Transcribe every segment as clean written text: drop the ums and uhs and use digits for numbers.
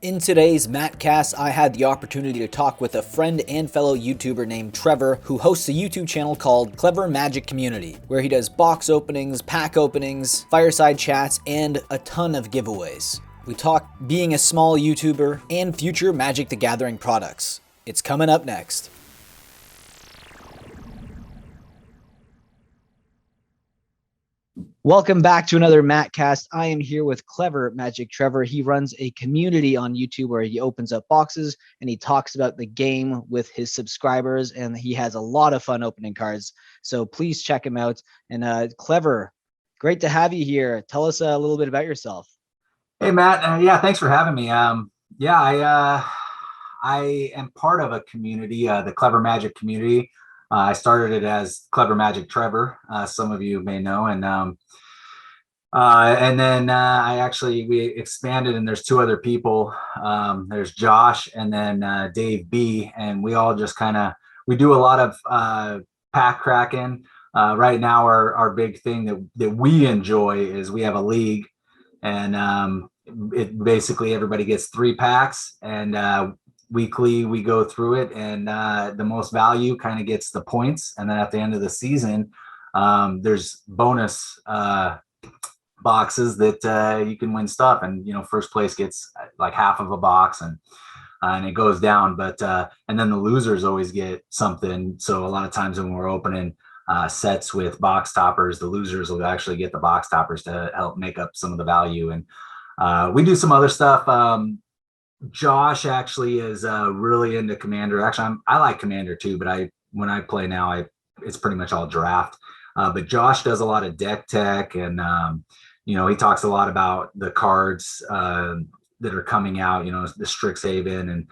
In today's Mattcast, I had the opportunity to talk with a friend and fellow YouTuber named Trevor, who hosts a YouTube channel called Clever Magic Community, where he does box openings, pack openings, fireside chats, and a ton of giveaways. We talk being a small YouTuber and future Magic the Gathering products. It's coming up next. Welcome back to another Mattcast. I am here with Clever Magic Trevor. He runs a community on YouTube where he opens up boxes and he talks about the game with his subscribers, and he has a lot of fun opening cards. So please check him out. And Clever, great to have you here. Tell us a little bit about yourself. Hey Matt, yeah, thanks for having me. I am part of a community, the Clever Magic community. I started it as Clever Magic Trevor, some of you may know, and then we expanded, and there's two other people. There's Josh and then Dave B, and we all just we do a lot of pack cracking. Right now, our big thing that we enjoy is we have a league, and it basically everybody gets 3 packs, and weekly we go through it, and the most value kind of gets the points, and then at the end of the season there's bonus boxes that you can win stuff, and first place gets like half of a box, and it goes down, but and then the losers always get something. So a lot of times when we're opening sets with box toppers, the losers will actually get the box toppers to help make up some of the value. And we do some other stuff. Josh actually is really into Commander. Actually, I like Commander too, but when I play now, it's pretty much all draft. But Josh does a lot of deck tech, and he talks a lot about the cards that are coming out. The Strixhaven and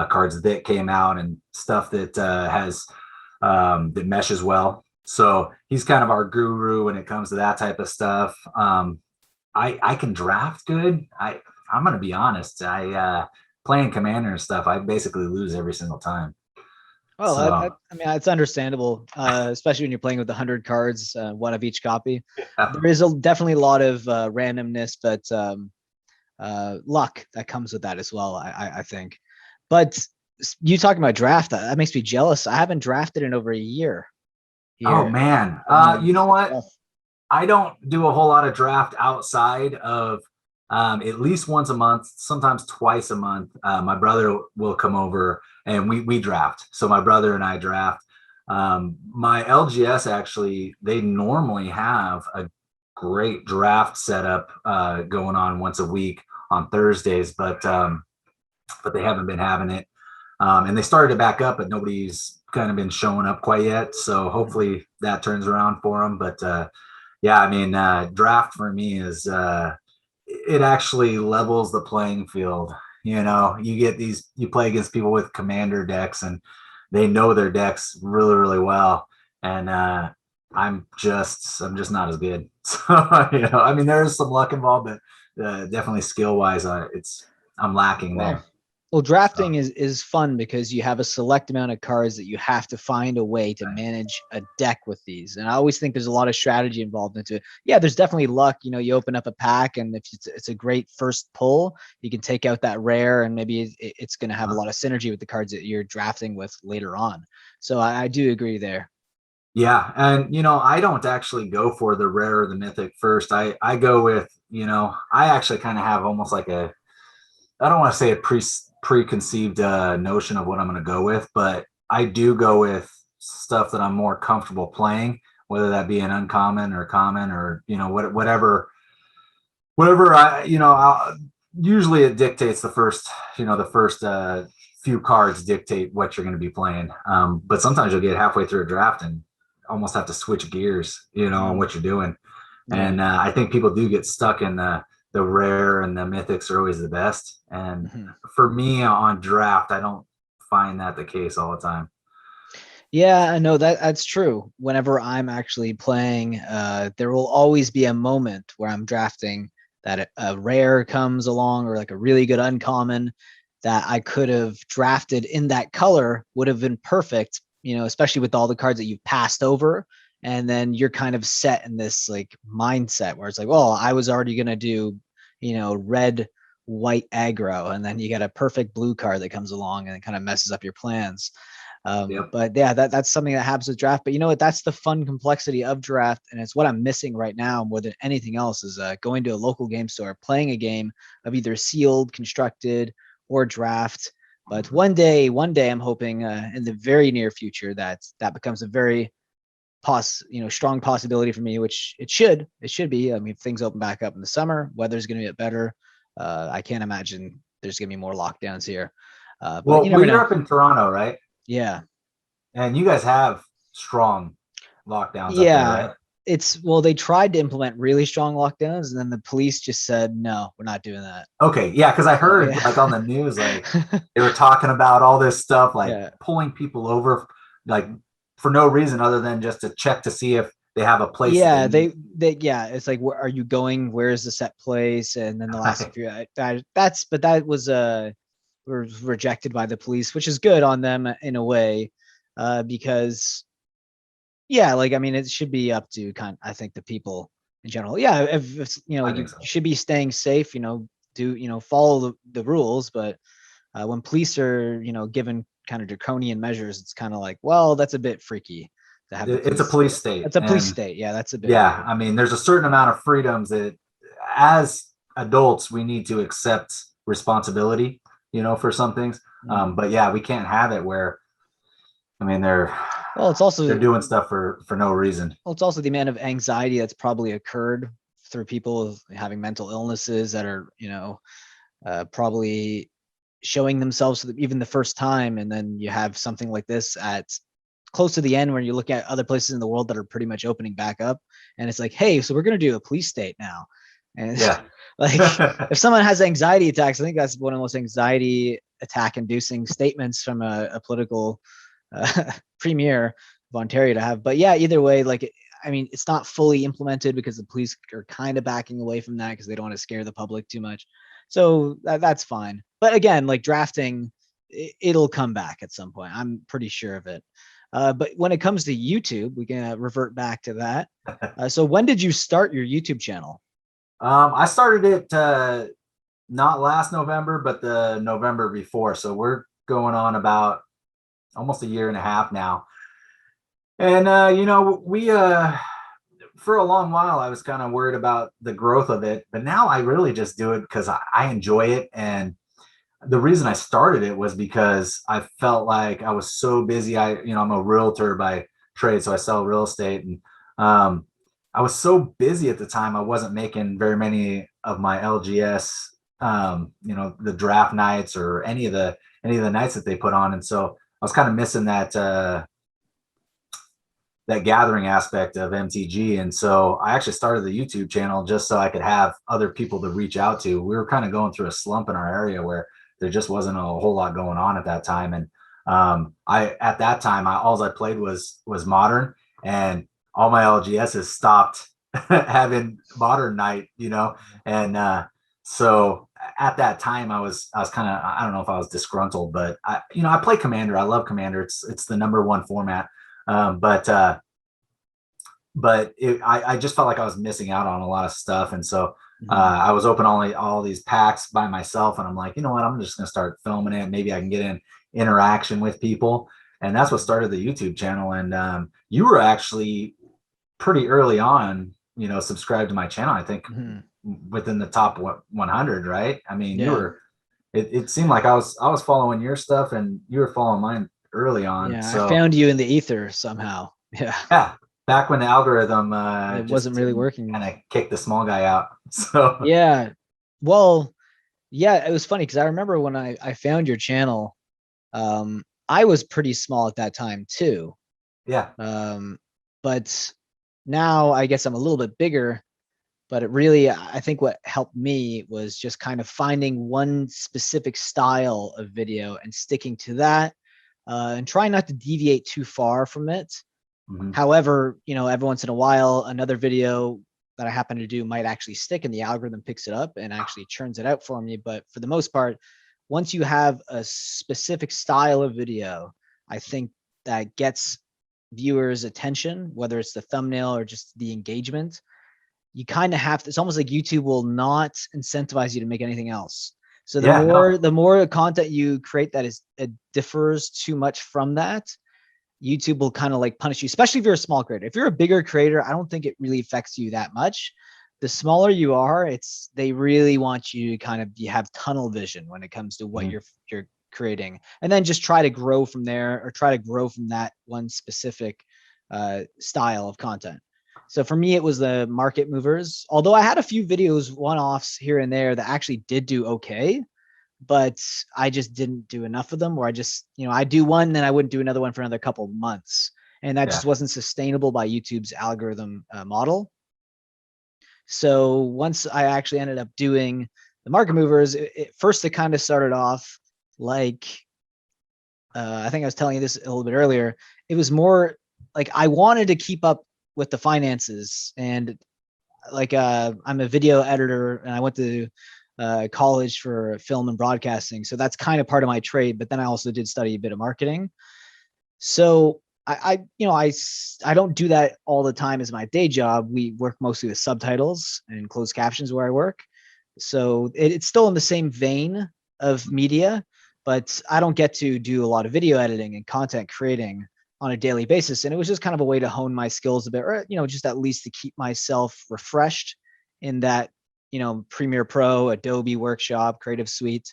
cards that came out and stuff that that meshes well. So he's kind of our guru when it comes to that type of stuff. I can draft good. I'm going to be honest. Playing Commander and stuff, I basically lose every single time. Well, I mean, it's understandable, especially when you're playing with 100 cards, one of each copy. Yeah. There is definitely a lot of randomness, but luck that comes with that as well, I think. But you talking about draft, that makes me jealous. I haven't drafted in over a year. Here. Oh, man. You know what? I don't do a whole lot of draft outside of at least once a month, sometimes twice a month. My brother will come over and we draft. So my brother and I draft. My LGS, actually, they normally have a great draft setup going on once a week on Thursdays, but they haven't been having it. And they started to back up, but nobody's kind of been showing up quite yet. So hopefully that turns around for them. But yeah, I mean, draft for me is it actually levels the playing field. You play against people with Commander decks, and they know their decks really, really well. And I'm just not as good. So I mean, there's some luck involved, but definitely skill wise, I'm lacking there. Well, drafting is fun because you have a select amount of cards that you have to find a way to manage a deck with these. And I always think there's a lot of strategy involved into it. Yeah, there's definitely luck. You open up a pack, and if it's a great first pull, you can take out that rare, and maybe it's going to have a lot of synergy with the cards that you're drafting with later on. So I do agree there. Yeah. And, I don't actually go for the rare or the mythic first. I go with, I actually kind of have almost like I don't want to say a preconceived notion of what I'm going to go with, but I do go with stuff that I'm more comfortable playing, whether that be an uncommon or common or whatever usually it dictates the first few cards dictate what you're going to be playing, but sometimes you'll get halfway through a draft and almost have to switch gears on what you're doing. And I think people do get stuck in the rare, and the mythics are always the best. And for me on draft, I don't find that the case all the time. Yeah, I know that's true. Whenever I'm actually playing, there will always be a moment where I'm drafting that a rare comes along, or like a really good uncommon that I could have drafted in that color would have been perfect, especially with all the cards that you've passed over. And then you're kind of set in this like mindset where it's like, well, I was already going to do, red white aggro, and then you get a perfect blue card that comes along and it kind of messes up your plans. Yep. But yeah, that's something that happens with draft. But you know what? That's the fun complexity of draft, and it's what I'm missing right now more than anything else. Is going to a local game store, playing a game of either sealed, constructed, or draft. But one day, I'm hoping in the very near future that becomes a very strong possibility for me, which it should be. I mean, if things open back up in the summer, weather's going to get better. I can't imagine there's going to be more lockdowns here. But you never You're know. up in Toronto, right? Yeah. And you guys have strong lockdowns up there, Yeah. right? They tried to implement really strong lockdowns and then the police just said, no, we're not doing that. Okay, yeah, because I So, heard like on yeah. the news, like they were talking about all this stuff, like Yeah. pulling people over, like for no reason other than just to check to see if they have a place that they Yeah. need. Yeah. It's like, where are you going? Where's the set place? And then they'll ask Right. if you're but that was, was rejected by the police, which is good on them in a way, because yeah, like I mean, it should be up to I think the people in general. Yeah, if I you think so. should be staying safe. Follow the rules. But when police are given kind of draconian measures, it's kind of like, well, that's a bit freaky to have the It's a police. police state, That's a police and state. Yeah, that's a bit yeah, weird. I mean, there's a certain amount of freedoms that, as adults, we need to accept responsibility, for some things. But yeah, we can't have it where, I mean, Well, they're doing stuff for no reason. it's also the amount of anxiety that's probably occurred through people having mental illnesses that are probably showing themselves for even the first time, and then you have something like this at close to the end where you look at other places in the world that are pretty much opening back up, and it's like, hey, so we're going to do a police state now. And Yeah. like, if someone has anxiety attacks, I think that's one of the most anxiety attack inducing statements from a political premier of Ontario to have. But yeah, either way, like, I mean, it's not fully implemented because the police are kind of backing away from that because they don't want to scare the public too much. So that's fine. But again, like drafting, it'll come back at some point. I'm pretty sure of it. But when it comes to YouTube, we can revert back to that. So when did you start your YouTube channel? I started it not last November, but the November before. So we're going on about almost a year and a half now. And we for a long while I was kind of worried about the growth of it, but now I really just do it because I enjoy it. And the reason I started it was because I felt like I was so busy. I'm a realtor by trade, so I sell real estate, and I was so busy at the time. I wasn't making very many of my LGS, the draft nights or any of the nights that they put on, and so I was kind of missing that gathering aspect of MTG. And so I actually started the YouTube channel just so I could have other people to reach out to. We were kind of going through a slump in our area where there just wasn't a whole lot going on at that time. And at that time, all I played was Modern, and all my LGSs stopped having Modern night, and so at that time I was kind of, I don't know if I was disgruntled, but I play Commander. I love Commander. It's the number one format. But I just felt like I was missing out on a lot of stuff, and so I was open all these packs by myself, and I'm like, you know what, I'm just gonna start filming it. Maybe I can get in interaction with people, and that's what started the YouTube channel. And you were actually pretty early on, subscribed to my channel. I think within the top 100, right? I mean, you Yeah. were. It seemed like I was following your stuff, and you were following mine early on. Yeah. I So found you in the ether somehow. Yeah. yeah, back when the algorithm It wasn't just really working. kind of kicked the small guy out. So Yeah. Well, yeah, it was funny because I remember when I found your channel, I was pretty small at that time too. yeah, But now I guess I'm a little bit bigger, but it really, I think what helped me was just kind of finding one specific style of video and sticking to that, and trying not to deviate too far from it. mhm. However, every once in a while, another video that I happen to do might actually stick and the algorithm picks it up and actually churns it out for me. But for the most part, once you have a specific style of video, I think that gets viewers' attention, whether it's the thumbnail or just the engagement, you kind of have to, it's almost like YouTube will not incentivize you to make anything else. So Yeah, no, the more content you create that is, it differs too much from that, YouTube will kind of like punish you, especially if you're a small creator. If you're a bigger creator, I don't think it really affects you that much. The smaller you are, they really want you to kind of have tunnel vision when it comes to what you're creating, and then just try to grow from there, or try to grow from that one specific style of content. So for me, it was the market movers. Although I had a few videos, one-offs here and there that actually did do okay, but I just didn't do enough of them, where I just, I do one, then I wouldn't do another one for another couple of months. And that yeah, just wasn't sustainable by YouTube's algorithm model. So once I actually ended up doing the market movers, first it kind of started off like, I think I was telling you this a little bit earlier. It was more like I wanted to keep up with the finances, and like I'm a video editor, and I went to college for film and broadcasting, so that's kind of part of my trade. But then I also did study a bit of marketing. So I don't do that all the time as my day job. We work mostly with subtitles and closed captions where I work. So it's still in the same vein of media, but I don't get to do a lot of video editing and content creating on a daily basis. And it was just kind of a way to hone my skills a bit, or, just at least to keep myself refreshed in that, Premiere Pro, Adobe Workshop, Creative Suite.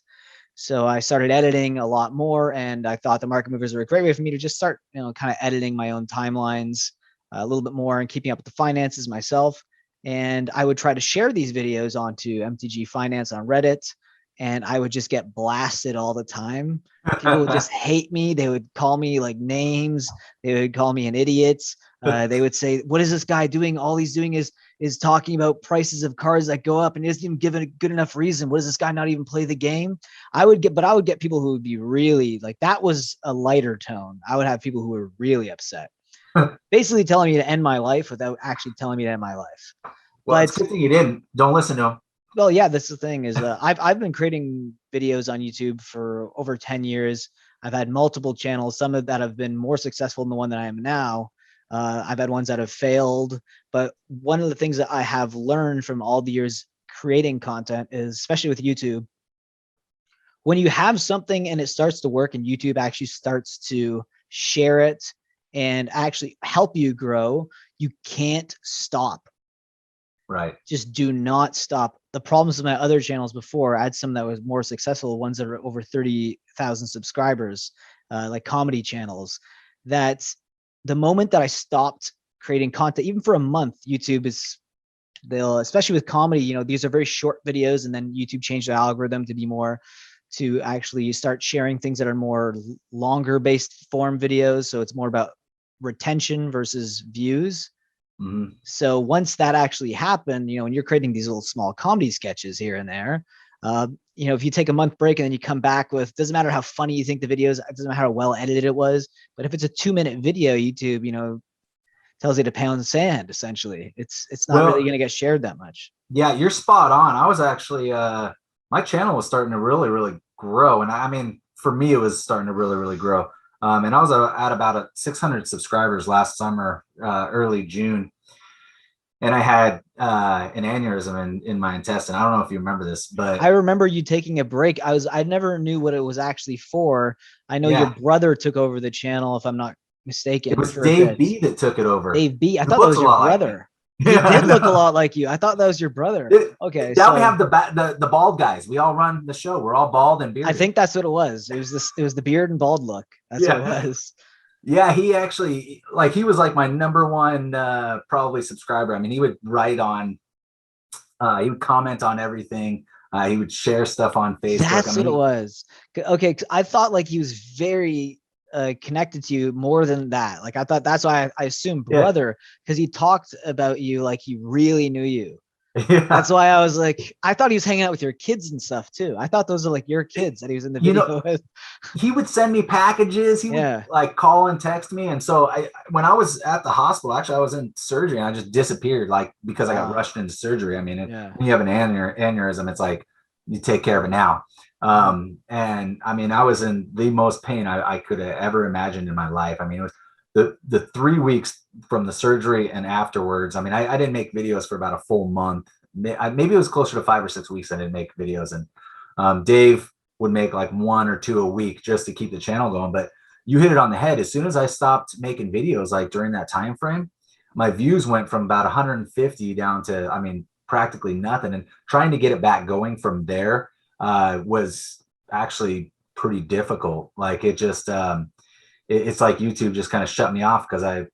So I started editing a lot more, and I thought the market movers were a great way for me to just start, kind of editing my own timelines a little bit more and keeping up with the finances myself. And I would try to share these videos onto MTG Finance on Reddit, and I would just get blasted all the time. People would just hate me. They would call me like names. They would call me an idiot. They would say, "What is this guy doing? All he's doing is talking about prices of cards that go up and isn't even given a good enough reason. What does this guy not even play the game?" I would get people who would be really like, that was a lighter tone. I would have people who were really upset, basically telling me to end my life without actually telling me to end my life. well, it's But a good thing you didn't. Don't listen to him. well, yeah, that's the thing is I've been creating videos on YouTube for over 10 years. I've had multiple channels, some of that have been more successful than the one that I am now. I've had ones that have failed, but one of the things that I have learned from all the years creating content is, especially with YouTube, when you have something and it starts to work and YouTube actually starts to share it and actually help you grow, you can't stop. Right. Just do not stop. The problems with my other channels before, I had some that was more successful, ones that are over 30,000 subscribers, like comedy channels, that the moment that I stopped creating content, even for a month, YouTube they'll, especially with comedy, these are very short videos, and then YouTube changed the algorithm to be more, to actually start sharing things that are more longer based form videos. So it's more about retention versus views. Mm-hmm. So once that actually happened, when you're creating these little small comedy sketches here and there, if you take a month break and then you come back with, doesn't matter how funny you think the video is, it doesn't matter how well edited it was, but if it's a 2-minute video, YouTube, tells you to pound sand. Essentially, it's not really Well, going to get shared that much. yeah, you're spot on. I was actually my channel was starting to really, really grow, and I mean, for me, it was starting to really, really grow. And I was at about 600 subscribers last summer, early June, and I had an aneurysm in my intestine. I don't know if you remember this, but I remember you taking a break. I never knew what it was actually for. I know your yeah, brother took over the channel, if I'm not it mistaken, was for a Dave bit. B that took it over. Dave B. I He thought that looks was a your lot like me. brother. He Yeah, I did look a know. lot like you. I thought that was your brother. Okay, Now we so have the bald guys. We all run the show. We're all bald and I bearded. think that's what it was. It was the beard and bald look. That's what it Yeah. was. Yeah, he actually, like, he was like my number one probably subscriber. I mean, he would write on he would comment on everything. He would share stuff on Facebook. I That's what it mean, was. Okay, I thought like he was very connected to you more than that. Like I thought that's why I assumed yeah, brother, because he talked about you like he really knew you. yeah. That's why I was like, I thought he was hanging out with your kids and stuff too. I thought those are like your kids that he was in the You know, video with. he would send me packages. He would Yeah. like call and text me. And so when I was at the hospital, actually, I was in surgery and I just disappeared, like, because I got Wow. rushed into surgery. I mean, Yeah. when you have an aneurysm, it's like you take care of it now. And I mean, I was in the most pain I could have ever imagined in my life. I mean, the 3 weeks from the surgery and afterwards, I mean, I didn't make videos for about a full month. Maybe it was closer to 5 or 6 weeks I didn't make videos. And Dave would make like 1 or 2 a week just to keep the channel going. But you hit it on the head. As soon as I stopped making videos, like during that time frame, my views went from about 150 down to, I mean, practically nothing. And trying to get it back going from there was actually pretty difficult. Like it just, it's like YouTube just kind of shut me off because I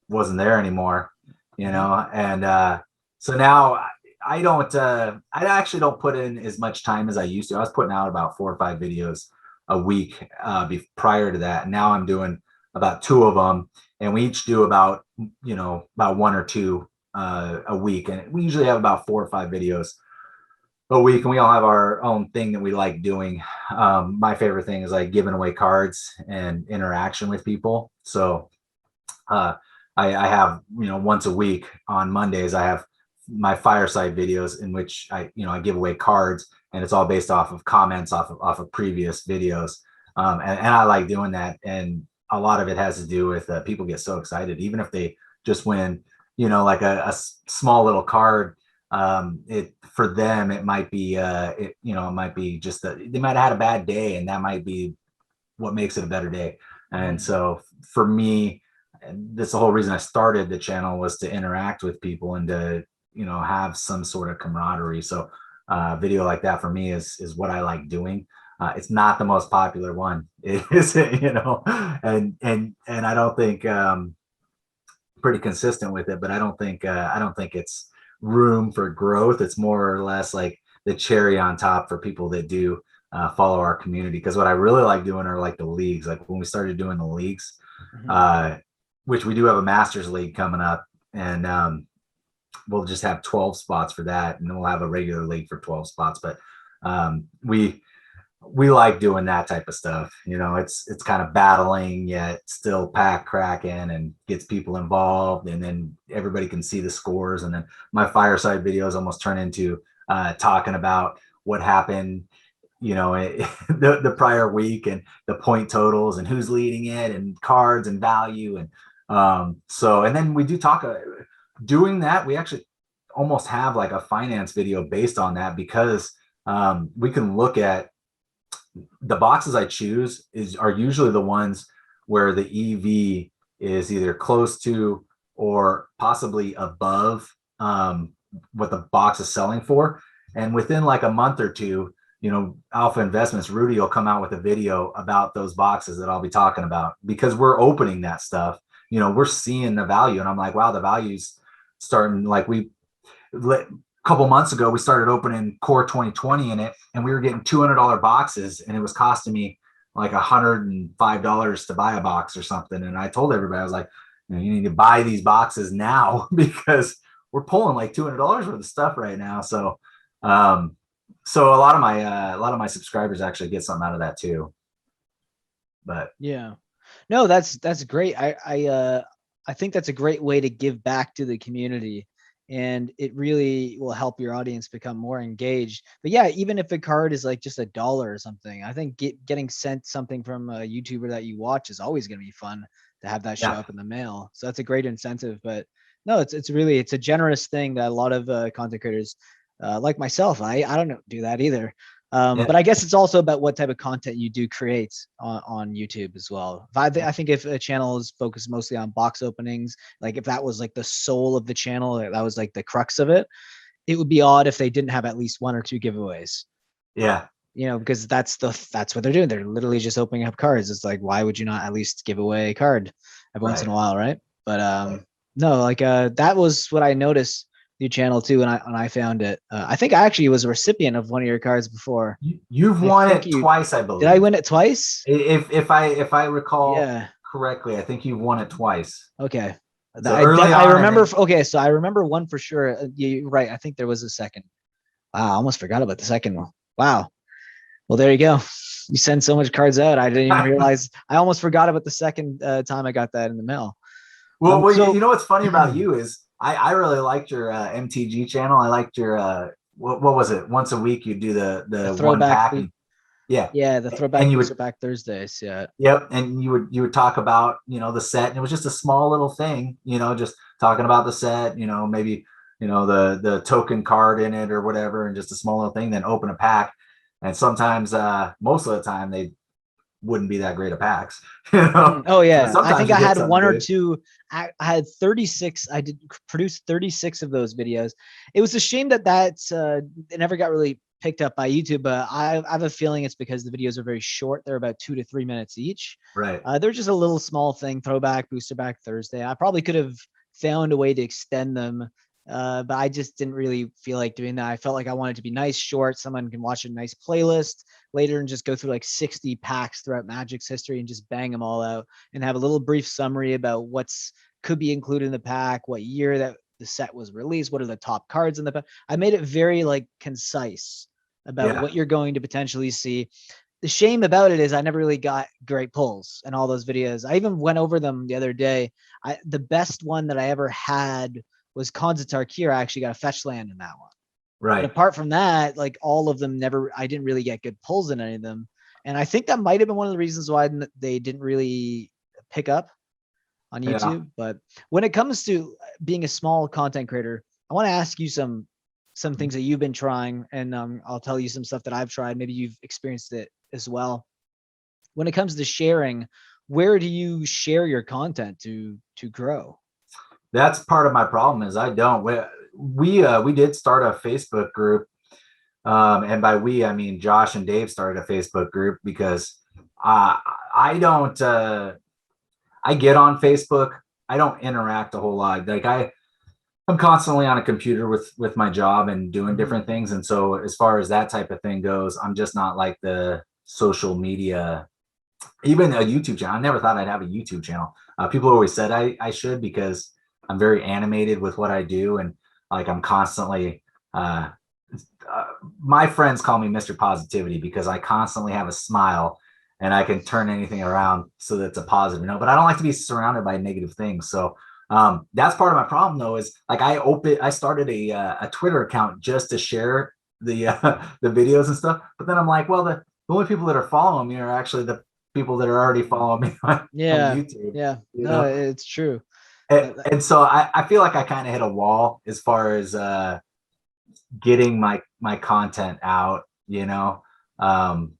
wasn't there anymore, you know? And so now I don't, I actually don't put in as much time as I used to. I was putting out about 4 or 5 videos a week prior to that. And now I'm doing about 2 of them, and we each do about, you know, about 1 or 2 a week. And we usually have about 4 or 5 videos a week, and we all have our own thing that we like doing. My favorite thing is like giving away cards and interaction with people. So I have, you know, once a week on Mondays, I have my fireside videos in which I give away cards, and it's all based off of comments off of previous videos. And I like doing that. And a lot of it has to do with people get so excited, even if they just win, you know, like a small little card. It for them, it might be, it might be just that they might have had a bad day, and that might be what makes it a better day. And so for me, that's the whole reason I started the channel, was to interact with people and to, you know, have some sort of camaraderie. So video like that for me is what I like doing. It's not the most popular one, is it, you know, and I don't think pretty consistent with it, but I don't think it's room for growth. It's more or less like the cherry on top for people that do follow our community. Because what I really like doing are like the leagues. Like when we started doing the leagues, which we do have a Masters League coming up, and we'll just have 12 spots for that, and then we'll have a regular league for 12 spots. But we like doing that type of stuff. You know, it's kind of battling yet still pack cracking, and gets people involved, and then everybody can see the scores. And then my fireside videos almost turn into talking about what happened, you know, the prior week, and the point totals, and who's leading it, and cards and value. And so, and then we do talk doing that. We actually almost have like a finance video based on that, because we can look at the boxes I choose are usually the ones where the EV is either close to or possibly above what the box is selling for. And within like a month or two, you know, Alpha Investments, Rudy will come out with a video about those boxes that I'll be talking about, because we're opening that stuff. You know, we're seeing the value, and I'm like, wow, the value's starting. Like a couple months ago, we started opening Core 2020 in it, and we were getting $200 boxes, and it was costing me like $105 to buy a box or something. And I told everybody, I was like, you know, you need to buy these boxes now, because we're pulling like $200 worth of stuff right now. So, so a lot of my subscribers actually get something out of that too. But yeah, no, that's great. I think that's a great way to give back to the community, and it really will help your audience become more engaged. But yeah, even if a card is like just $1 or something, I think getting sent something from a YouTuber that you watch is always going to be fun to have that show up in the mail. So that's a great incentive. But no, it's really a generous thing that a lot of content creators like myself, I don't do that either. But I guess it's also about what type of content you do create on YouTube as well. I think if a channel is focused mostly on box openings, like if that was like the soul of the channel, that was like the crux of it, it would be odd if they didn't have at least 1 or 2 giveaways. Yeah. You know, because that's what they're doing. They're literally just opening up cards. It's like, why would you not at least give away a card every once in a while, right? But no, like that was what I noticed your channel too, and I found it. I think I actually was a recipient of one of your cards before. You've won it twice, I believe. Did I win it twice? If I recall correctly, I think you won it twice. Okay. So I remember. Okay, so I remember one for sure. You're right. I think there was a second. Wow, I almost forgot about the second one. Wow. Well, there you go. You send so much cards out. I didn't even realize. I almost forgot about the second time I got that in the mail. Well, so, you know what's funny about you is I really liked your MTG channel. I liked your what was it? Once a week you do the one pack. Yeah. Yeah, the And throwback you booster would, back Thursdays. Yeah. yep. And you would talk about, the set, and it was just a small little thing, just talking about the set, maybe, the token card in it or whatever, and just a small little thing, then open a pack. And sometimes, most of the time they wouldn't be that great of packs, Oh So yeah, I sometimes think you I get had something one or good. two. I had 36. I did produce 36 of those videos. It was a shame that it never got really picked up by YouTube, but I have a feeling it's because the videos are very short. They're about 2 to 3 minutes each. Right. They're just a little small thing, throwback, booster back Thursday. I probably could have found a way to extend them, but I just didn't really feel like doing that. I felt like I wanted to be nice, short. Someone can watch a nice playlist later and just go through like 60 packs throughout Magic's history and just bang them all out and have a little brief summary about what's could be included in the pack, what year that the set was released, what are the top cards in the pack. I made it very like concise about Yeah. what you're going to potentially see. The shame about it is I never really got great pulls in all those videos. I even went over them the other day. The best one that I ever had was Konzatar Kira. I actually got a fetch land in that one. But Right. apart from that, like all of them I didn't really get good pulls in any of them. And I think that might have been one of the reasons why they didn't really pick up on Yeah. YouTube. But when it comes to being a small content creator, I want to ask you some things that you've been trying, and I'll tell you some stuff that I've tried. Maybe you've experienced it as well. When it comes to sharing, where do you share your content to grow? That's part of my problem is I don't. We did start a Facebook group, and by we I mean Josh and Dave started a Facebook group because I don't. I get on Facebook. I don't interact a whole lot. Like I'm constantly on a computer with my job and doing different things, and so as far as that type of thing goes, I'm just not like the social media, even a YouTube channel. I never thought I'd have a YouTube channel. People always said I should because I'm very animated with what I do, and like I'm constantly. My friends call me Mr. Positivity because I constantly have a smile and I can turn anything around so that it's a positive note. But I don't like to be surrounded by negative things. So that's part of my problem, though. Is like I started a Twitter account just to share the videos and stuff. But then I'm like, well, the only people that are following me are actually the people that are already following me on Yeah, YouTube. yeah, You no, know, it's true. and so I feel like I kind of hit a wall as far as getting my content out. Um,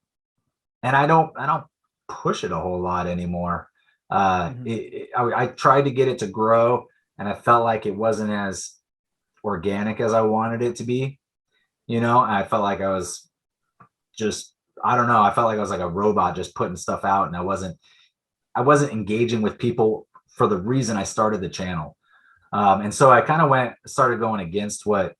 and I don't push it a whole lot anymore. I tried to get it to grow, and I felt like it wasn't as organic as I wanted it to be. I felt like I was just, I don't know. I felt like I was like a robot just putting stuff out, and I wasn't engaging with people for the reason I started the channel. And so I kind of started going against what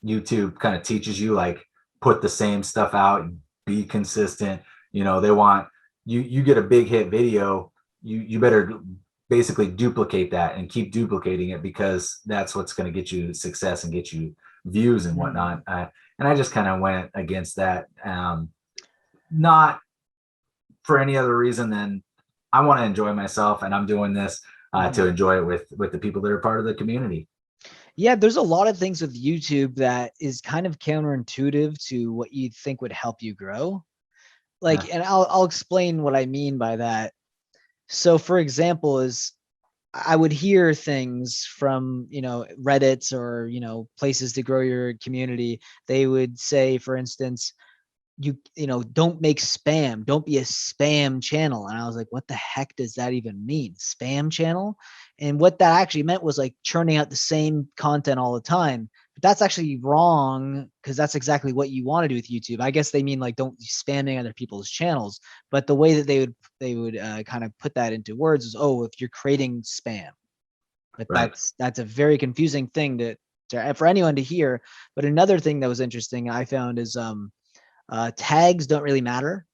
YouTube kind of teaches you, like put the same stuff out, be consistent. They want you get a big hit video, you better basically duplicate that and keep duplicating it because that's what's going to get you success and get you views and whatnot. And I just kind of went against that, not for any other reason than I want to enjoy myself, and I'm doing this to enjoy it with the people that are part of the community. Yeah, there's a lot of things with YouTube that is kind of counterintuitive to what you'd think would help you grow. Yeah. Like, and I'll explain what I mean by that. So, for example, is I would hear things from, Reddits or, places to grow your community. They would say, for instance, don't make spam, don't be a spam channel. And I was like, what the heck does that even mean, spam channel? And what that actually meant was like churning out the same content all the time. But that's actually wrong, because that's exactly what you want to do with YouTube. I guess they mean like don't be spamming other people's channels, but the way that they would kind of put that into words is, oh, if you're creating spam. But Right. that's a very confusing thing for anyone to hear. But another thing that was interesting I found is tags don't really matter.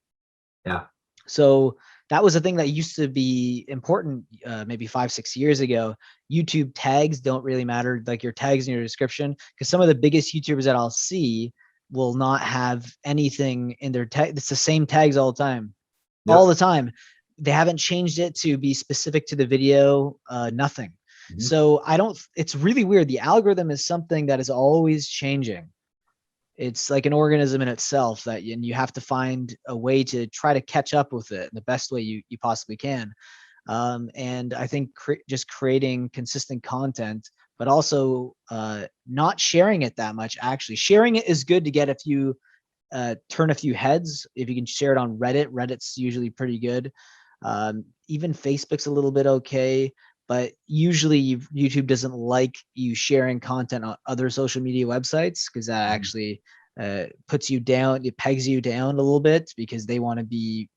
Yeah. So that was a thing that used to be important maybe 5-6 years ago. YouTube tags don't really matter, like your tags in your description, because some of the biggest YouTubers that I'll see will not have anything in their tag. It's the same tags all the time. Yep. All the time. They haven't changed it to be specific to the video, nothing. So it's really weird. The algorithm is something that is always changing. it's like an organism in itself that and you have to find a way to try to catch up with it in the best way you possibly can. And I think just creating consistent content, but also not sharing it that much. Actually, sharing it is good to get a few turn a few heads. If you can share it on Reddit, Reddit's usually pretty good. Even Facebook's a little bit okay, but usually YouTube doesn't like you sharing content on other social media websites because that actually puts you down, it pegs you down a little bit because they want to be,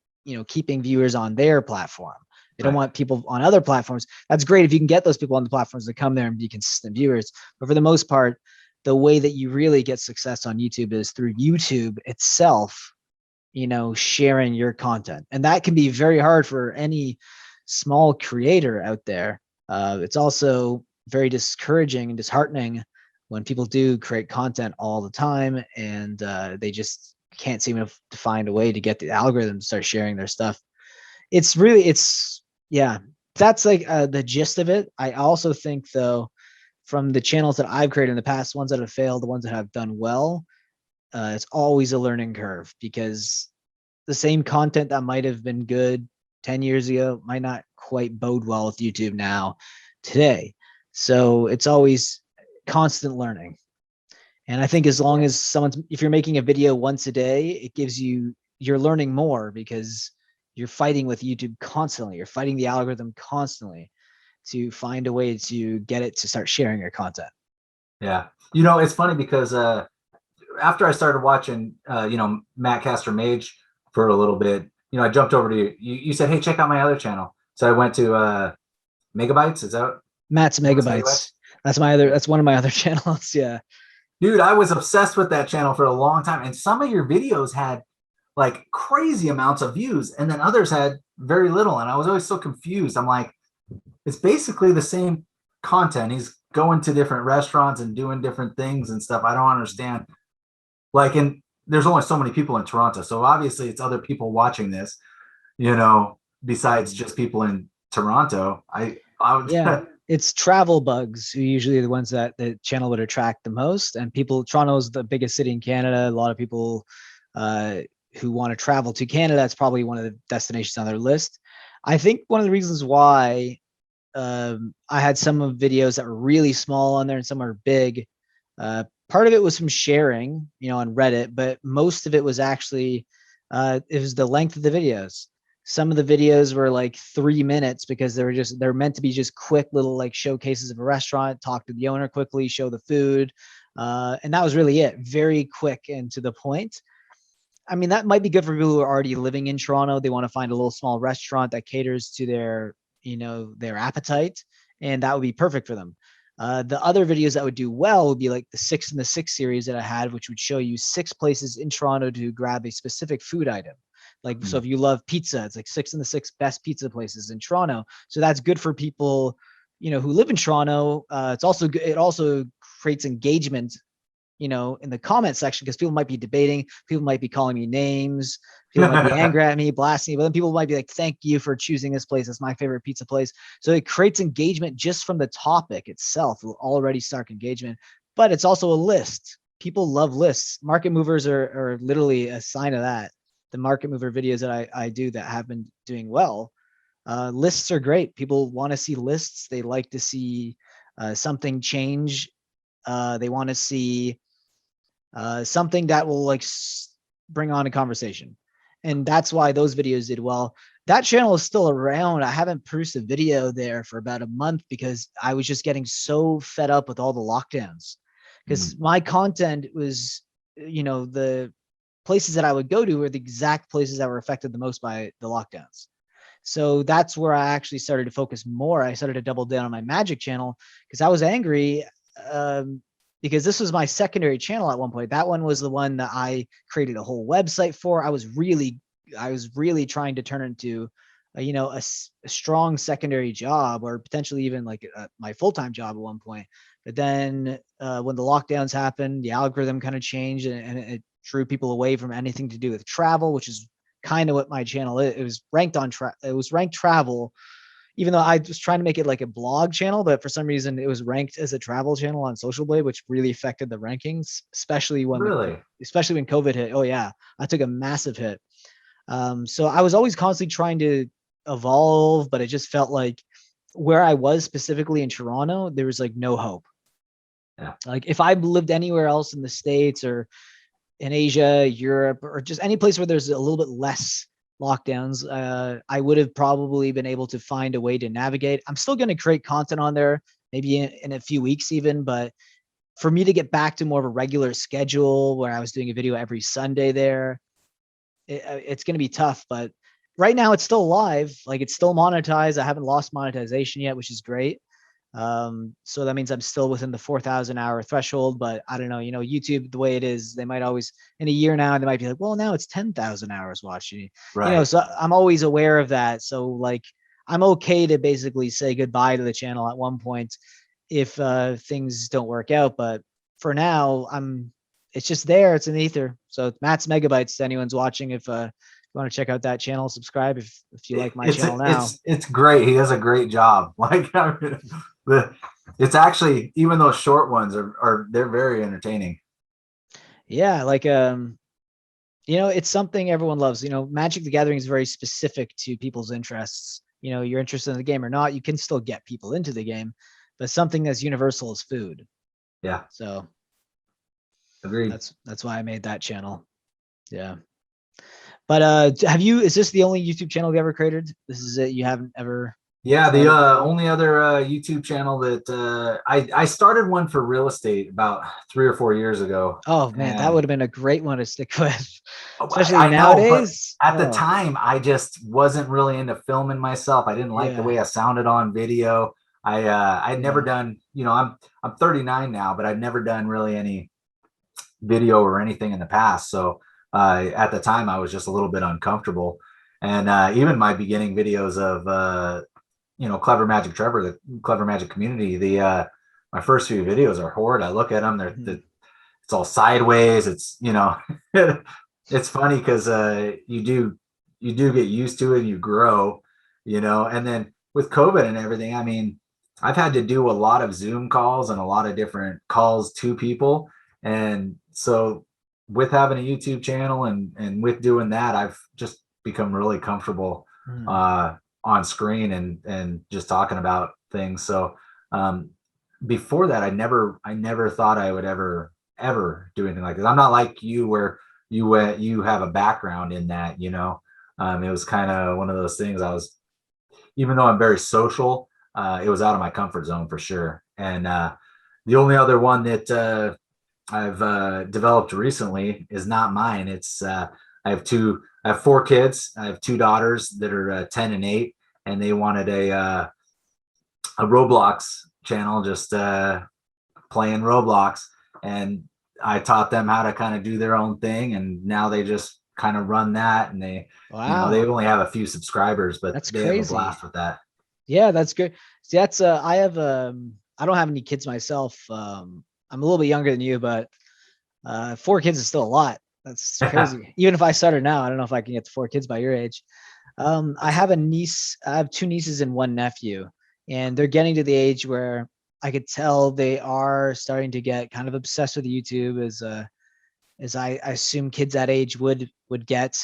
keeping viewers on their platform. They don't want people on other platforms. That's great if you can get those people on the platforms to come there and be consistent viewers. But for the most part, the way that you really get success on YouTube is through YouTube itself, sharing your content. And that can be very hard for any small creator out there. It's also very discouraging and disheartening when people do create content all the time and they just can't seem to find a way to get the algorithm to start sharing their stuff. Yeah, that's like the gist of it. I also think though, from the channels that I've created in the past, ones that have failed, the ones that have done well, it's always a learning curve because the same content that might have been good 10 years ago might not quite bode well with YouTube now today. So it's always constant learning. And I think as long as if you're making a video once a day, it gives you're learning more because you're fighting with YouTube constantly. You're fighting the algorithm constantly to find a way to get it to start sharing your content. Yeah. It's funny because after I started watching, Mattcaster Mage for a little bit, I jumped over to you. You said, hey, check out my other channel. So I went to Megabytes. Is that Matt's Megabytes? That's one of my other channels. Yeah. Dude, I was obsessed with that channel for a long time. And some of your videos had like crazy amounts of views, and then others had very little. And I was always so confused. I'm like, it's basically the same content. He's going to different restaurants and doing different things and stuff. I don't understand. Like, and there's only so many people in Toronto. So obviously it's other people watching this, besides just people in Toronto. I would, yeah. It's travel bugs who usually are the ones that the channel would attract the most. And Toronto's the biggest city in Canada. A lot of people who want to travel to Canada, that's probably one of the destinations on their list. I think one of the reasons why I had some of videos that were really small on there and some are big. Part of it was from sharing, on Reddit, but most of it was actually, it was the length of the videos. Some of the videos were like 3 minutes because they're meant to be just quick little like showcases of a restaurant, talk to the owner quickly, show the food. And that was really it. Very quick and to the point. I mean, that might be good for people who are already living in Toronto. They want to find a little small restaurant that caters to their appetite, and that would be perfect for them. The other videos that would do well would be like the 6 in the 6 series that I had, which would show you 6 places in Toronto to grab a specific food item. Like, so if you love pizza, it's like 6 in the 6 best pizza places in Toronto. So that's good for people, who live in Toronto. It's also good. It also creates engagement, in the comment section because people might be debating, people might be calling me names, people might be angry at me, blasting me, but then people might be like, thank you for choosing this place. It's my favorite pizza place. So it creates engagement just from the topic itself, will already start engagement, but it's also a list. People love lists. Market movers are literally a sign of that. The market mover videos that I do that have been doing well, lists are great. People want to see lists. They like to see something change. They want to see something that will like bring on a conversation. And that's why those videos did well. That channel is still around. I haven't produced a video there for about a month because I was just getting so fed up with all the lockdowns. Because my content was, the places that I would go to were the exact places that were affected the most by the lockdowns. So that's where I actually started to focus more. I started to double down on my Magic channel because I was angry because this was my secondary channel at one point. That one was the one that I created a whole website for. I was really trying to turn into, a strong secondary job or potentially even like my full-time job at one point. But then when the lockdowns happened, the algorithm kind of changed and it drew people away from anything to do with travel, which is kind of what my channel is. It was ranked travel, even though I was trying to make it like a blog channel, but for some reason it was ranked as a travel channel on Social Blade, which really affected the rankings, Really? especially when COVID hit. Oh yeah, I took a massive hit. So I was always constantly trying to evolve, but it just felt like where I was specifically in Toronto, there was like no hope. Yeah. Like if I lived anywhere else in the States or in Asia, Europe, or just any place where there's a little bit less lockdowns, I would have probably been able to find a way to navigate. I'm still going to create content on there, maybe in a few weeks even, but for me to get back to more of a regular schedule where I was doing a video every Sunday there, it's going to be tough. But right now it's still live, like it's still monetized. I haven't lost monetization yet, which is great. So that means I'm still within the 4,000 hour threshold, but I don't know, YouTube, the way it is, they might always, in a year now, they might be like, well, now it's 10,000 hours watching, Right. so I'm always aware of that. So like, I'm okay to basically say goodbye to the channel at one point if things don't work out. But for now, it's just there. It's in the ether. So Matt's Megabytes, to anyone's watching, if you want to check out that channel, subscribe if you like my channel now. It's great. He does a great job. Like it's actually, even those short ones are they're very entertaining. Yeah, like it's something everyone loves. Magic the Gathering is very specific to people's interests. You're interested in the game or not, you can still get people into the game, but something as universal as food. Yeah. So Agreed. that's why I made that channel. Yeah. But is this the only YouTube channel you ever created? This is it? You haven't ever? Yeah, the only other YouTube channel that I started one for real estate about 3 or 4 years ago. Oh man, that And would have been a great one to stick with, especially I know, but nowadays. at the time, I just wasn't really into filming myself. I didn't like the Yeah. way I sounded on video. I'd never Yeah. done, I'm 39 now, but I've never done really any video or anything in the past. So at the time, I was just a little bit uncomfortable. And even my beginning videos of Clever Magic Trevor, the Clever Magic community, my first few videos are horrid. I look at them, it's all sideways. It's it's funny because you do get used to it and you grow, and then with COVID and everything, I mean, I've had to do a lot of Zoom calls and a lot of different calls to people. And so with having a YouTube channel and with doing that, I've just become really comfortable on screen and just talking about things. So before that, I never thought I would ever do anything like this. I'm not like you where you have a background in that, it was kind of one of those things. Even though I'm very social, it was out of my comfort zone for sure. And the only other one that I've developed recently is not mine. It's I have 4 kids. I have 2 daughters that are 10 and 8, and they wanted a Roblox channel, just playing Roblox, and I taught them how to kind of do their own thing, and now they just kind of run that, and they only have a few subscribers, but that's they crazy. have a blast with that. Yeah, that's good. See, that's I don't have any kids myself. I'm a little bit younger than you, but 4 kids is still a lot. That's crazy. Even if I started now, I don't know if I can get to 4 kids by your age. I have a niece. I have 2 nieces and 1 nephew, and they're getting to the age where I could tell they are starting to get kind of obsessed with YouTube, as I assume kids that age would get.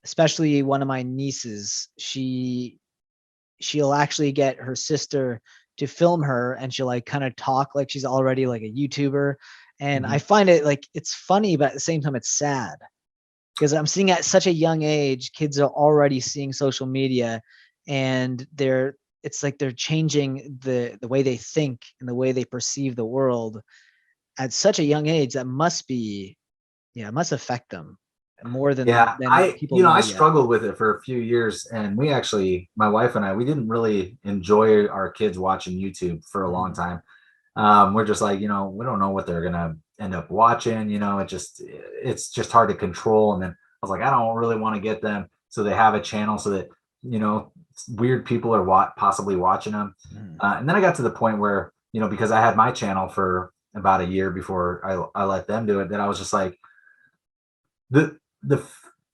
Especially one of my nieces, she'll actually get her sister to film her, and she'll like kind of talk like she's already like a YouTuber. And I find it like, it's funny, but at the same time, it's sad because I'm seeing at such a young age, kids are already seeing social media, and it's like they're changing the way they think and the way they perceive the world at such a young age. That must be, it must affect them more than people know I yet. struggled with it for a few years, and we actually, my wife and I, we didn't really enjoy our kids watching YouTube for a long time. We're just like, we don't know what they're gonna end up watching. It's just hard to control. And then I was like, I don't really want to get them so they have a channel so that weird people are possibly watching them. And then I got to the point where because I had my channel for about a year before I let them do it, that I was just like,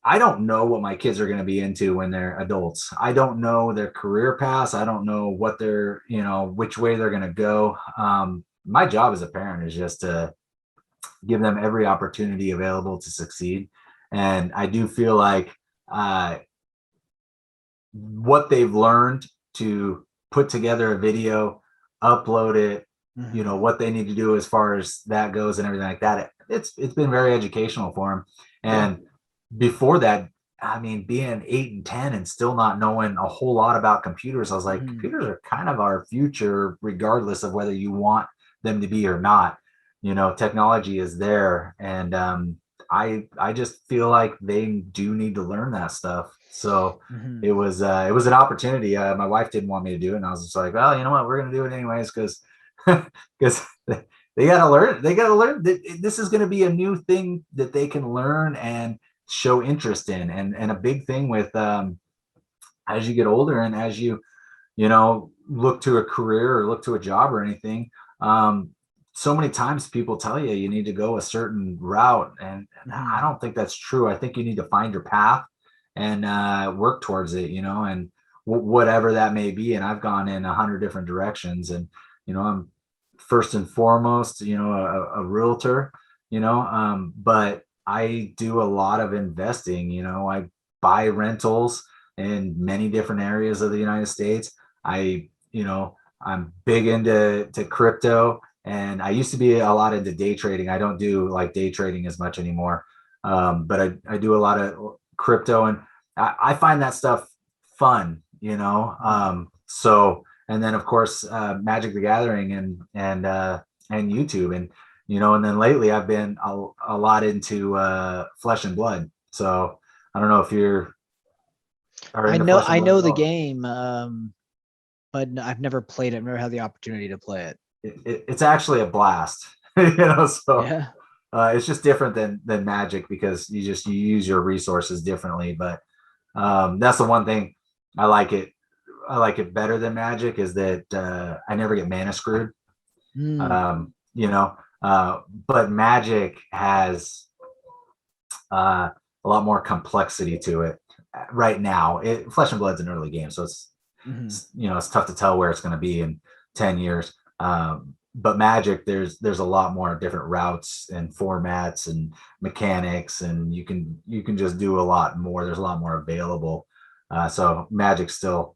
I don't know what my kids are going to be into when they're adults. I don't know their career paths. I don't know what they're, which way they're going to go. My job as a parent is just to give them every opportunity available to succeed. And I do feel like what they've learned to put together a video, upload it, what they need to do as far as that goes and everything like that. It's been very educational for them. And before that, I mean, being 8 and 10 and still not knowing a whole lot about computers, I was like, computers are kind of our future, regardless of whether you want them to be or not. Technology is there. And I just feel like they do need to learn that stuff. So it was an opportunity. My wife didn't want me to do it, and I was just like, well, you know what, we're gonna do it anyways, because they gotta learn. They gotta learn that this is gonna be a new thing that they can learn and show interest in. And a big thing with as you get older and as you look to a career or look to a job or anything, so many times people tell you need to go a certain route, and I don't think that's true. I think you need to find your path and work towards it, and whatever that may be. And I've gone in 100 different directions, and I'm first and foremost a realtor, but I do a lot of investing. I buy rentals in many different areas of the United States. I'm big into crypto. And I used to be a lot into day trading. I don't do like day trading as much anymore. But I do a lot of crypto, and I find that stuff fun, so, and then of course, Magic the Gathering and YouTube, and, and then lately I've been a lot into Flesh and Blood. So I don't know if you're, I know the game, but I've never played it. I've never had the opportunity to play it. It's actually a blast, so yeah. It's just different than Magic, because you use your resources differently. But that's the one thing I like it better than Magic, is that I never get mana screwed. But Magic has a lot more complexity to it right now. Flesh and Blood's an early game, so it's it's tough to tell where it's going to be in 10 years. But Magic, there's a lot more different routes and formats and mechanics, and you can just do a lot more. There's a lot more available. So Magic still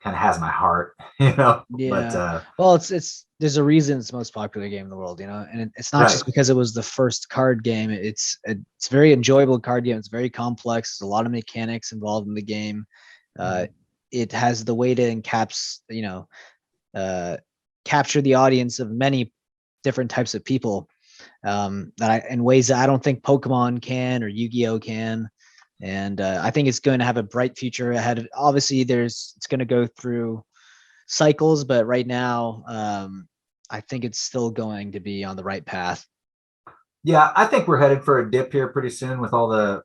kind of has my heart, Yeah. But well, it's there's a reason it's the most popular game in the world, and it's not just because it was the first card game. It's a very enjoyable card game. It's very complex. There's a lot of mechanics involved in the game. It has the way to capture the audience of many different types of people, in ways that I don't think Pokemon can or Yu-Gi-Oh can. And I think it's going to have a bright future ahead of. Obviously, it's going to go through cycles, but right now, I think it's still going to be on the right path. Yeah, I think we're headed for a dip here pretty soon with all the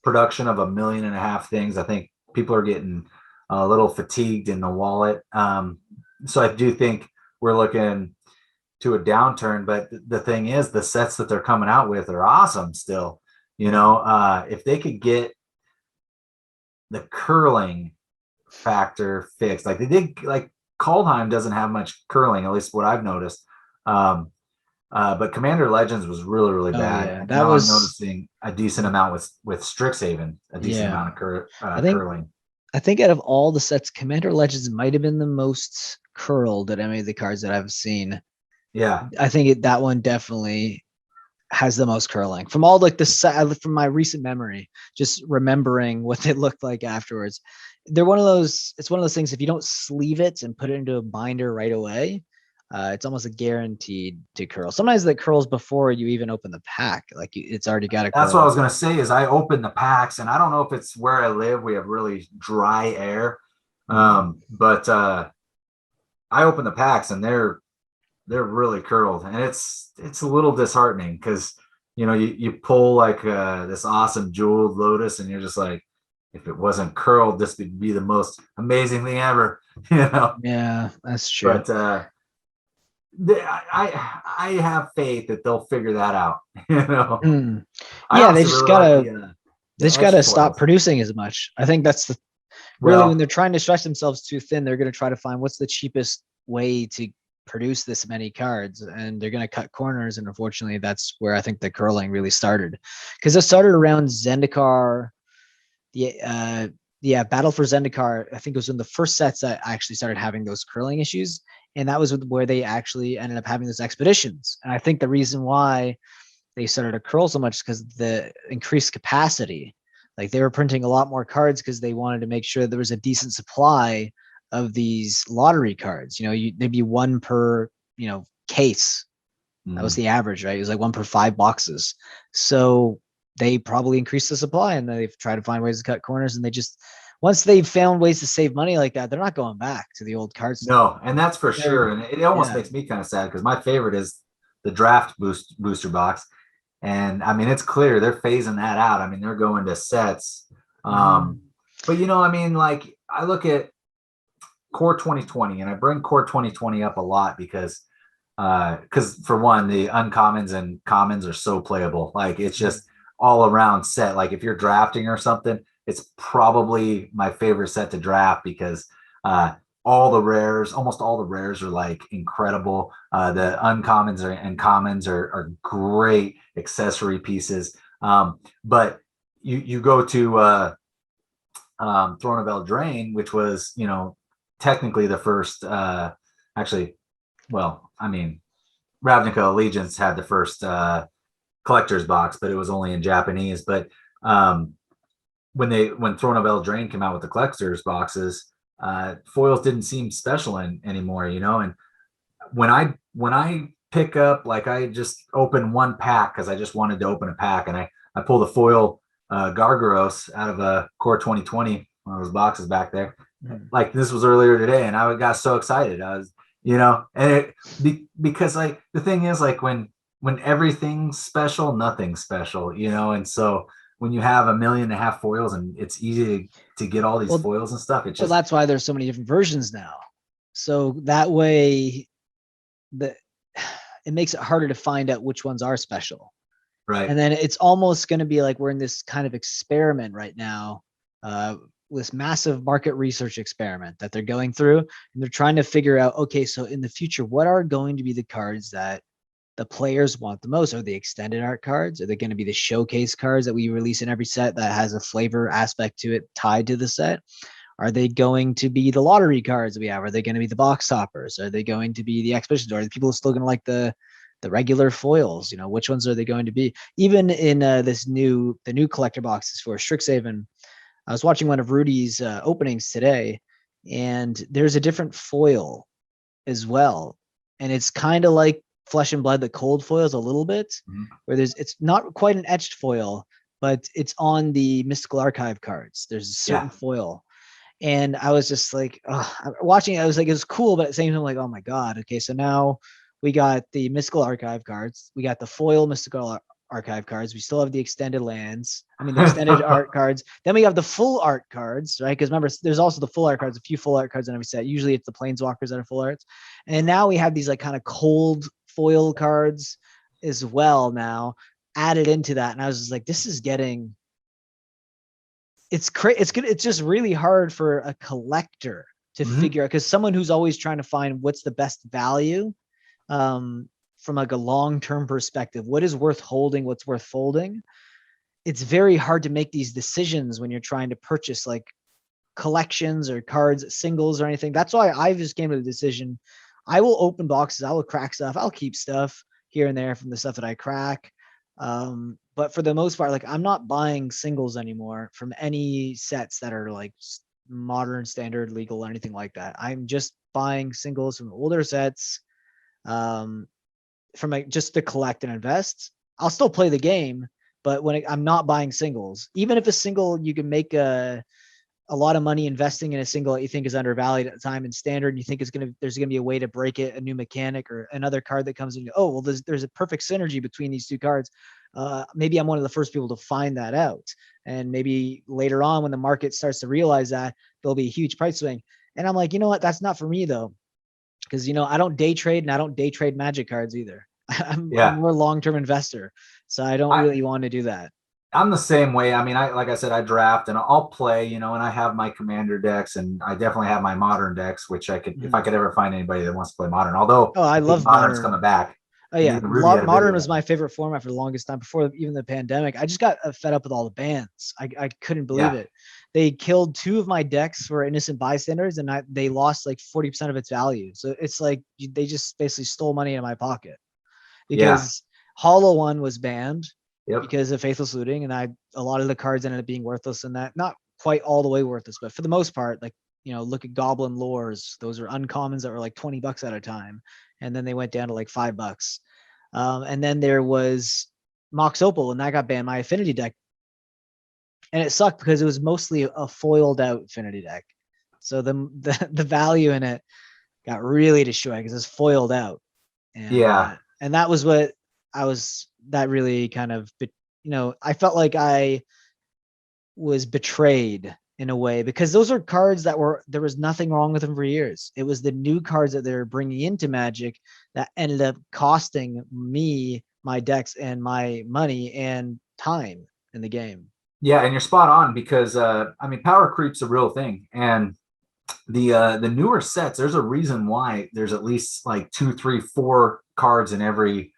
production of 1.5 million things. I think people are getting a little fatigued in the wallet. So I do think we're looking to a downturn, but the thing is, the sets that they're coming out with are awesome still. If they could get the curling factor fixed, like they did, like Kaldheim doesn't have much curling, at least what I've noticed. But Commander Legends was really, really bad. Yeah. And now I'm noticing a decent amount with Strixhaven, a decent amount of curling. I think out of all the sets, Commander Legends might have been the most curled at any of the cards that I've seen. Yeah, I think that one definitely has the most curling from all like from my recent memory, just remembering what they looked like afterwards. It's one of those things, if you don't sleeve it and put it into a binder right away, it's almost a guaranteed to curl. Sometimes that curls before you even open the pack. Like it's already got a curl. That's what I was going to say, is I open the packs, and I don't know if it's where I live. We have really dry air. But I open the packs and they're really curled, and it's a little disheartening, because you pull like this awesome jeweled lotus, and you're just like, if it wasn't curled, this would be the most amazing thing ever. Yeah, that's true. But I have faith that they'll figure that out. Yeah, they just gotta They The just got to extra stop foils. producing as much. I think that's the really when Well, they're trying to stretch themselves too thin, they're going to try to find what's the cheapest way to produce this many cards, and they're going to cut corners. And unfortunately, that's where I think the curling really started, because it started around Zendikar. Yeah, Battle for Zendikar. I think it was in the first sets that I actually started having those curling issues, and that was where they actually ended up having those expeditions. And I think the reason why they started to curl so much because the increased capacity. Like they were printing a lot more cards because they wanted to make sure there was a decent supply of these lottery cards. There'd be one per, case. That was the average, right? It was like one per 5 boxes. So they probably increased the supply, and they've tried to find ways to cut corners. And they just, once they've found ways to save money like that, they're not going back to the old cards. no, and that's for They're, sure. And it almost yeah. makes me kind of sad because my favorite is the draft booster box. And I mean, it's clear they're phasing that out. I mean, they're going to sets. Mhm. But I mean, like I look at Core 2020, and I bring Core 2020 up a lot because for one, the uncommons and commons are so playable. Like it's just all around set. Like if you're drafting or something, it's probably my favorite set to draft because all the rares, almost all the rares are like incredible. The uncommons and commons are great accessory pieces. But you go to Throne of Eldraine, which was technically the first. Actually, well, I mean, Ravnica Allegiance had the first collector's box, but it was only in Japanese. But when Throne of Eldraine came out with the collector's boxes, foils didn't seem special anymore, And when I pick up, like I just open one pack because I just wanted to open a pack, and I pulled a foil Gargaros out of a Core 2020, one of those boxes back there. Like this was earlier today, and I got so excited. I was, and because like the thing is, like when everything's special, nothing's special, and so when you have 1.5 million foils and it's easy to get all these Well, foils and stuff, it's well, just that's why there's so many different versions now. So that way, the it makes it harder to find out which ones are special. right. And then it's almost going to be like we're in this kind of experiment right now, this massive market research experiment that they're going through, and they're trying to figure out, okay, so in the future, what are going to be the cards that the players want the most? Are the extended art cards? Are they going to be the showcase cards that we release in every set that has a flavor aspect to it tied to the set? Are they going to be the lottery cards that we have? Are they going to be the box toppers? Are they going to be the expeditions? Or are the people still going to like the regular foils? Which ones are they going to be? Even in the new collector boxes for Strixhaven, I was watching one of Rudy's openings today, and there's a different foil as well, and it's kind of like Flesh and Blood, the cold foils a little bit, where it's not quite an etched foil, but it's on the Mystical Archive cards. There's a certain foil. And I was just like, watching it, I was like, it was cool, but at the same time, like, oh my God. Okay, so now we got the Mystical Archive cards. We got the foil Mystical Archive cards. We still have the extended lands. I mean, the extended art cards. Then we have the full art cards, right? Because remember, there's also the full art cards, a few full art cards in every set. Usually it's the Planeswalkers that are full arts. And now we have these like kind of cold foil cards as well now added into that. And I was just like, this is getting it's crazy. It's good. It's just really hard for a collector to figure out, because someone who's always trying to find what's the best value from like a long-term perspective, what is worth holding, what's worth folding. It's very hard to make these decisions when you're trying to purchase like collections or cards, singles or anything. That's why I just came to the decision. I will open boxes. I will crack stuff. I'll keep stuff here and there from the stuff that I crack. But for the most part, like I'm not buying singles anymore from any sets that are like modern, standard, legal, or anything like that. I'm just buying singles from older sets, from like just to collect and invest. I'll still play the game, but I'm not buying singles. Even if a single you can make a lot of money investing in a single that you think is undervalued at the time in standard, and you think there's gonna be a way to break it, a new mechanic or another card that comes in. Oh, well, there's a perfect synergy between these two cards. Maybe I'm one of the first people to find that out, and maybe later on when the market starts to realize that, there'll be a huge price swing. And I'm like, you know what? That's not for me though, because I don't day trade, and I don't day trade Magic cards either. I'm more long-term investor, so I don't I really want to do that. I'm the same way. I mean, like I said, I draft and I'll play, you know, and I have my commander decks, and I definitely have my modern decks, which I could, if I could ever find anybody that wants to play modern. Although Oh, I I think love modern's modern. coming back. Oh And yeah, even Rudy had a modern video. was my favorite format for the longest time before even the pandemic. I just got fed up with all the bans. I couldn't believe Yeah, it. They killed 2 of my decks for innocent bystanders, and they lost like 40% of its value. So it's like they just basically stole money in my pocket yeah, because Hollow One was banned yep, because of faithless looting, and a lot of the cards ended up being worthless, and that not quite all the way worthless, but for the most part, like look at Goblin Lores. Those are uncommons that were like $20 at a time, and then they went down to like $5. And then there was Mox Opal, and that got banned. My affinity deck, and it sucked because it was mostly a foiled out affinity deck. So the value in it got really destroyed because it's foiled out, yeah, and that was what that really kind of I felt like I was betrayed in a way because those are cards that there was nothing wrong with them for years. It was the new cards that they're bringing into Magic that ended up costing me my decks and my money and time in the game. yeah. And you're spot on because I mean, power creep's a real thing, and the newer sets, there's a reason why there's at least like 2, 3, 4 cards in every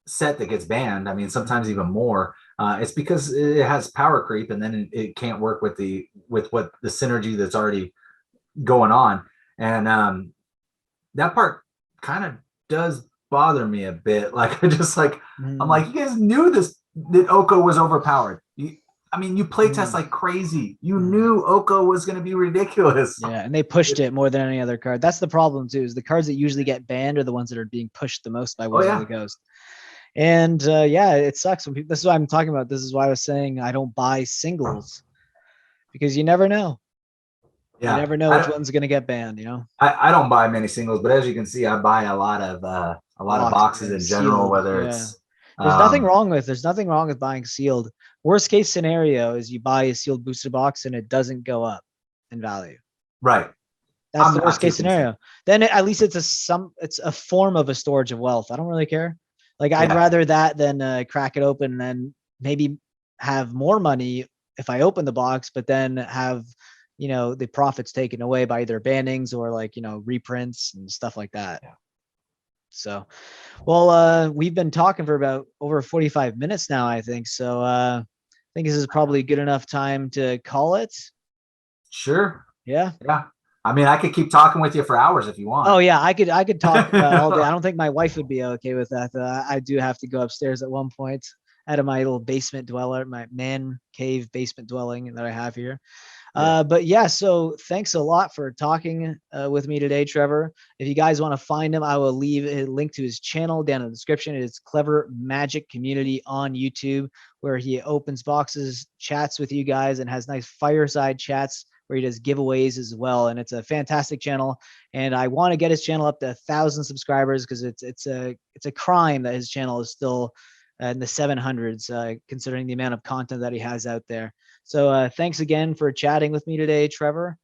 set that gets banned. I mean, sometimes even more. It's because it has power creep, and then it can't work with what the synergy that's already going on, and that part kind of does bother me a bit. Like, I'm like, you guys knew that Oko was overpowered. I mean, you play test like crazy. You knew Oko was going to be ridiculous. Yeah, and they pushed it more than any other card. That's the problem too. Is the cards that usually get banned are the ones that are being pushed the most by Wizard of the Coast. And yeah, it sucks when people. This is what I'm talking about. This is why I was saying I don't buy singles because you never know. Yeah, you never know which one's going to get banned. I don't buy many singles, but as you can see, I buy a lot of boxes in general. Sealed, Whether yeah. it's There's nothing wrong with buying sealed. Worst case scenario is you buy a sealed booster box and it doesn't go up in value. right. That's the worst case scenario. Then at least it's a form of a storage of wealth. I don't really care. Like I'd rather that than crack it open and then maybe have more money if I open the box, but then have the profits taken away by either bannings or like reprints and stuff like that. Yeah. So, well, we've been talking for about over 45 minutes now, I think. So I think this is probably a good enough time to call it. Sure. Yeah. Yeah. I mean, I could keep talking with you for hours if you want. Oh yeah, I could talk all day. I don't think my wife would be okay with that. I do have to go upstairs at one point out of my little basement dweller, my man cave basement dwelling that I have here. But yeah, so thanks a lot for talking with me today, Trevor. If you guys want to find him, I will leave a link to his channel down in the description. It's Clever Magic Community on YouTube, where he opens boxes, chats with you guys, and has nice fireside chats where he does giveaways as well. And it's a fantastic channel. And I want to get his channel up to 1,000 subscribers because it's a crime that his channel is still in the 700s, considering the amount of content that he has out there. So thanks again for chatting with me today, Trevor.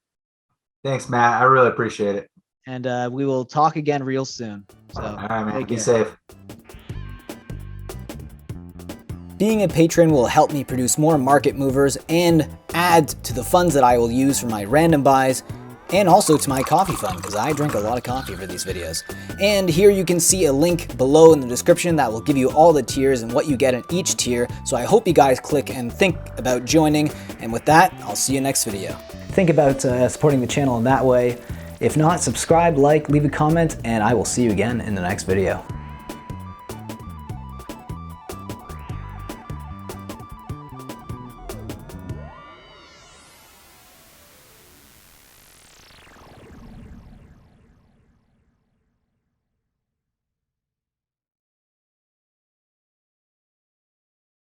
Thanks, Matt. I really appreciate it. And we will talk again real soon. So all right, man. Be safe. Being a patron will help me produce more market movers and add to the funds that I will use for my random buys and also to my coffee fund because I drink a lot of coffee for these videos. And here you can see a link below in the description that will give you all the tiers and what you get in each tier. So I hope you guys click and think about joining. And with that, I'll see you next video. Think about supporting the channel in that way. If not, subscribe, like, leave a comment, and I will see you again in the next video.